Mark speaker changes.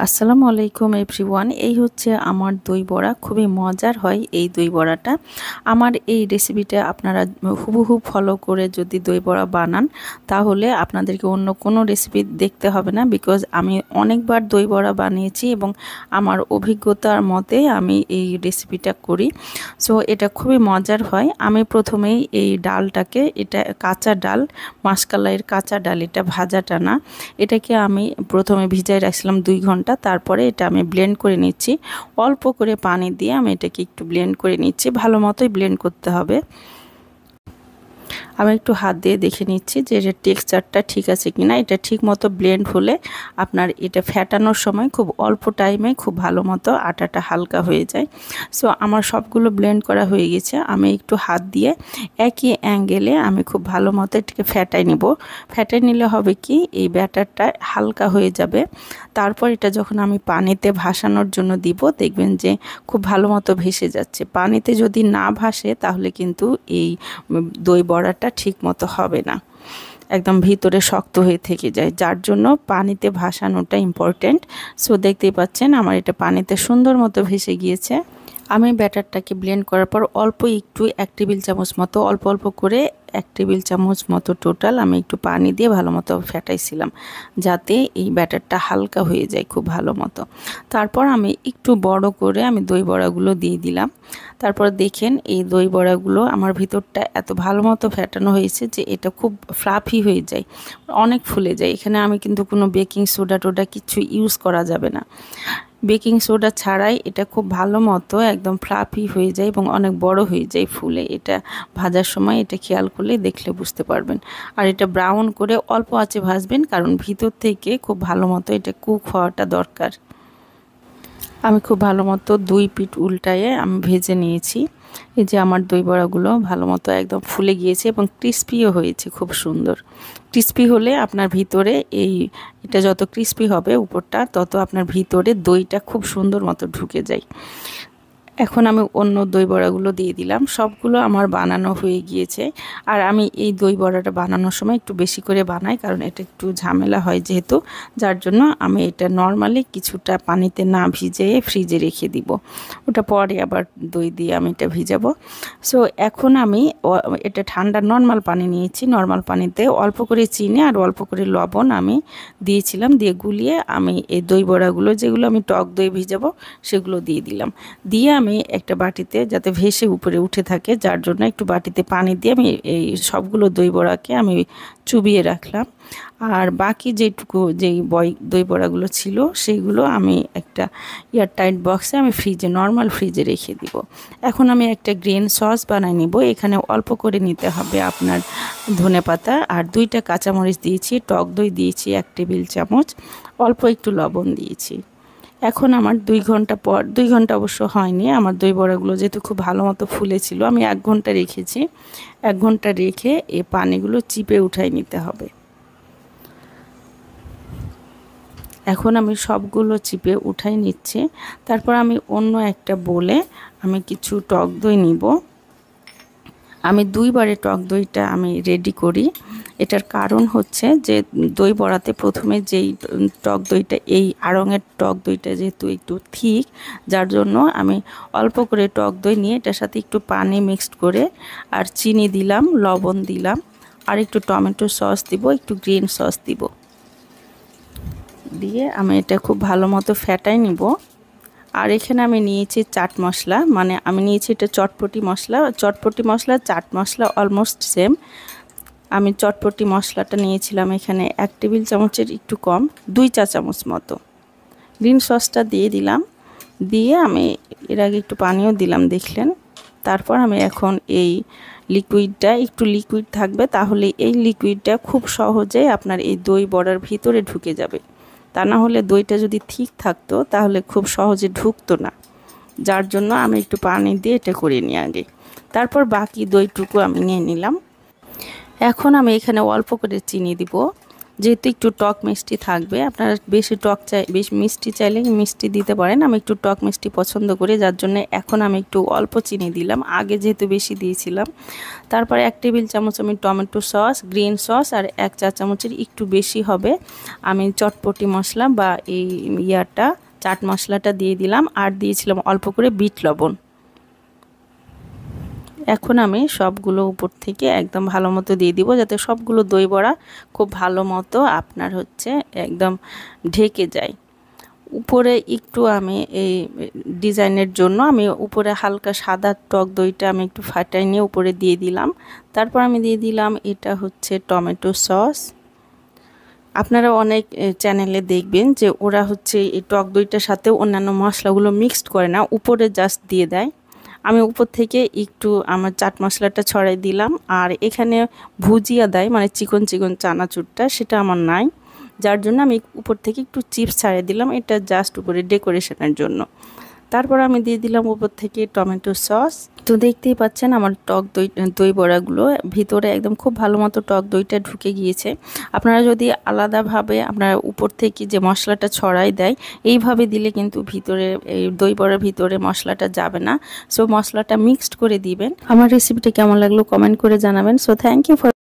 Speaker 1: আসসালামু আলাইকুম এভরিওয়ান। এই হচ্ছে আমার দই বড়া, খুবই মজার হয় এই দই বড়াটা। আমার এই রেসিপিটা আপনারা হুবহু ফলো করে যদি দই বড়া বানান তাহলে আপনাদেরকে অন্য কোনো রেসিপি দেখতে হবে না, বিকজ আমি অনেকবার দই বড়া বানিয়েছি এবং আমার অভিজ্ঞতার মতে আমি এই রেসিপিটা করি। সো এটা খুবই মজার হয়। আমি প্রথমেই এই ডালটাকে, এটা কাঁচা ডাল, মাসকালাইয়ের কাঁচা ডাল, এটা ভাজাটা না, এটাকে আমি প্রথমে ভিজাই রাখছিলাম 2 ঘন্টা। তারপরে এটা আমি ব্লেন্ড করে নিচ্ছি, অল্প করে পানি দিয়ে আমি এটাকে একটু ব্লেন্ড করে নিচ্ছি। ভালো মতোই ব্লেন্ড করতে হবে। আমি একটু হাত দিয়ে দেখে নিচ্ছি যে এর টেক্সচারটা ঠিক আছে কিনা। এটা ঠিক মতো ব্লেন্ড হলে আপনার এটা ফেটানোর সময় খুব অল্প টাইমে খুব ভালো মতো আটাটা হালকা হয়ে যায়। সো আমার সবগুলো ব্লেন্ড করা হয়ে গেছে। আমি একটু হাত দিয়ে একই অ্যাঙ্গেলে আমি খুব ভালো মতো এটাকে ফেটাই নেব। ফেটাই নিলে হবে কি, এই ব্যাটারটা হালকা হয়ে যাবে। তারপর এটা যখন আমি পানিতে ভাসানোর জন্য দিব, দেখবেন যে খুব ভালো মতো ভেসে যাচ্ছে। পানিতে যদি না ভাসে তাহলে কিন্তু এই দই বড়াটা ঠিক মতো হবে না, একদম ভিতরে শক্ত হয়ে থেকে যায়, যার জন্য পানিতে ভাসানোটা ইম্পর্টেন্ট। সো দেখতেই পাচ্ছেন আমার এটা পানিতে সুন্দর মতো ভেসে গিয়েছে। আমি ব্যাটারটাকে ব্লেন্ড করার পর অল্প একটু 1 টেবিল চামচ মতো, অল্প অল্প করে 1 টেবিল চামচ মতো টোটাল আমি একটু পানি দিয়ে ভালো মতো ফেটাইছিলাম, যাতে এই ব্যাটারটা হালকা হয়ে যায় খুব ভালো মতো। তারপর আমি একটু বড় করে আমি দই বড়াগুলো দিয়ে দিলাম। তারপর দেখেন এই দই বড়াগুলো আমার ভিতরটা এত ভালো মতো ফেটানো হয়েছে যে এটা খুব ফ্লাফি হয়ে যায়, অনেক ফুলে যায়। এখানে আমি কিন্তু কোনো বেকিং সোডা টোডা কিছু ইউজ করা যাবে না। বেকিং সোডা ছাড়াই এটা খুব ভালো মতো একদম ফ্লাফি হয়ে যায় এবং অনেক বড় হয়ে যায় ফুলে। এটা ভাজার সময় এটা খেয়াল করলে দেখলে বুঝতে পারবেন। আর এটা ব্রাউন করে অল্প আঁচে ভাজবেন, কারণ ভিতর থেকে খুব ভালো মতো এটা কুক হওয়াটা দরকার। আমি খুব ভালো মতো 2 পিঠ উল্টায়ে আমি ভেজে নিয়েছি। এই যে আমার দই বড়াগুলো ভালো মতো একদম ফুলে গিয়েছে এবং ক্রিস্পিও হয়েছে খুব সুন্দর। ক্রিস্পি হলে আপনার ভিতরে এটা যত ক্রিস্পি হবে উপরটা, তত আপনার ভিতরে দইটা খুব সুন্দর মতো ঢুকে যায়। এখন আমি অন্য দই বড়াগুলো দিয়ে দিলাম। সবগুলো আমার বানানো হয়ে গিয়েছে। আর আমি এই দই বড়াটা বানানোর সময় একটু বেশি করে বানাই, কারণ এটা একটু ঝামেলা হয় যেহেতু, যার জন্য আমি এটা নর্মালি কিছুটা পানিতে না ভিজিয়ে ফ্রিজে রেখে দিব। ওটা পরে আবার দই দিয়ে আমি এটা ভিজাবো। সো এখন আমি এটা ঠান্ডা নর্মাল পানি নিয়েছি। নর্মাল পানিতে অল্প করে চিনি আর অল্প করে লবণ আমি দিয়েছিলাম, দিয়ে গুলিয়ে আমি এই দই বড়াগুলো, যেগুলো আমি টক দই ভিজাবো, সেগুলো দিয়ে দিলাম। দিয়ে আমি একটা বাটিতে, যাতে ভেসে উপরে উঠে থাকে, যার জন্য একটু বাটিতে পানি দিয়ে আমি এই সবগুলো দই বড়াকে আমি চুবিয়ে রাখলাম। আর বাকি যেই দই বড়াগুলো ছিল সেইগুলো আমি একটা এয়ারটাইট বক্সে আমি নর্মাল ফ্রিজে রেখে দিব। এখন আমি একটা গ্রিন সস বানিয়ে নিব। এখানে অল্প করে নিতে হবে আপনার ধনেপাতা, আর 2টা কাঁচামরিচ দিয়েছি, টক দই দিয়েছি 1 টেবিল চামচ, অল্প একটু লবণ দিয়েছি। এখন আমার 2 ঘন্টা পর, 2 ঘন্টা অবশ্য হয়নি, আমার দই বড়াগুলো যেহেতু খুব ভালো মতো ফুলেছিল, আমি 1 ঘন্টা রেখেছি। 1 ঘন্টা রেখে এই পানিগুলো চিপে উঠাই নিতে হবে। এখন আমি সবগুলো চিপে উঠাই নিচ্ছি। তারপর আমি অন্য একটা বলে আমি কিছু টক দই নিব। আমি 2 বারে টক দইটা আমি রেডি করি। এটার কারণ হচ্ছে যে দই বড়াতে প্রথমে যেই টক দইটা, এই আড়ঙের টক দইটা যেহেতু একটু থিক, যার জন্য আমি অল্প করে টক দই নিয়ে এটার সাথে একটু পানি মিক্সড করে আর চিনি দিলাম, লবণ দিলাম, আর একটু টমেটো সস দিব, একটু গ্রিন সস দিব, দিয়ে আমি এটা খুব ভালো মতো ফেটাই নিব। আর এখানে আমি নিয়েছি চাট মশলা, মানে আমি নিয়েছি এটা চটপটি মশলা। চটপটি মশলা, চাট মশলা অলমোস্ট সেম। আমি চটপটি মশলাটা নিয়েছিলাম এখানে 1 টেবিল চামচের একটু কম, 2 চা চামচ মতো। গ্রিন সসটা দিয়ে দিলাম, দিয়ে আমি এর আগে একটু পানিও দিলাম দেখলেন। তারপর আমি এখন এই লিকুইডটা, একটু লিকুইড থাকবে, তাহলে এই লিকুইডটা খুব সহজে আপনার এই দই বড়ার ভিতরে ঢুকে যাবে। তা না হলে দইটা যদি ঠিক থাকতো তাহলে খুব সহজে ঢুকতো না, যার জন্য আমি একটু পানি দিয়ে এটা করে নিই আগে। তারপর বাকি দইটুকু আমি নিয়ে নিলাম। এখন আমি এখানে অল্প করে চিনি দিব। যেহেতু একটু টক মিষ্টি থাকবে, আপনারা বেশি টক বেশি মিষ্টি চাইলে মিষ্টি দিতে পারেন। আমি একটু টক মিষ্টি পছন্দ করি, যার জন্য এখন আমি একটু অল্প চিনি দিলাম, আগে যেহেতু বেশি দিয়েছিলাম। তারপরে 1 টেবিল চামচ আমি টমেটো সস, গ্রিন সস, আর 1 চা চামচের একটু বেশি হবে আমি চটপটি মশলা বা এই চাট মশলাটা দিয়ে দিলাম, আর দিয়েছিলাম অল্প করে বিট লবণ। এখন আমি সবগুলো উপর থেকে একদম ভালো মতো দিয়ে দিব, যাতে সবগুলো দই বড়া খুব ভালো মতো আপনার হচ্ছে একদম ঢেকে যায়। উপরে একটু আমি এই ডিজাইনের জন্য আমি উপরে হালকা সাদা টক দইটা আমি একটু ফাটাই নিয়ে উপরে দিয়ে দিলাম। তারপর আমি দিয়ে দিলাম এটা হচ্ছে টমেটো সস। আপনারা অনেক চ্যানেলে দেখবেন যে ওরা হচ্ছে এই টক দইটার সাথে অন্যান্য মশলাগুলো মিক্সড করে না, উপরে জাস্ট দিয়ে দেয়। আমি উপর থেকে একটু আমার চাট মশলাটা ছড়াই দিলাম, আর এখানে ভুজিয়া দেয় মানে চিকন চিকন চানাচুরটা, সেটা আমার নাই, যার জন্য আমি উপর থেকে একটু চিপস ছাড়িয়ে দিলাম, এটা জাস্ট উপরে ডেকোরেশনের জন্য। তারপর আমি দিয়ে দিলাম উপর থেকে টমেটো সস। তো দেখতেই পাচ্ছেন আমার দই বড়াগুলো ভিতরে একদম খুব ভালো মতো টক দইটা ঢুকে গিয়েছে। আপনারা যদি আলাদাভাবে আপনারা উপর থেকে যে মশলাটা ছড়াই দেয় এইভাবে দিলে কিন্তু ভিতরে এই দই বড়ার ভিতরে মশলাটা যাবে না। সো মশলাটা মিক্সড করে দিবেন। আমার রেসিপিটা কেমন লাগলো কমেন্ট করে জানাবেন। So thank you for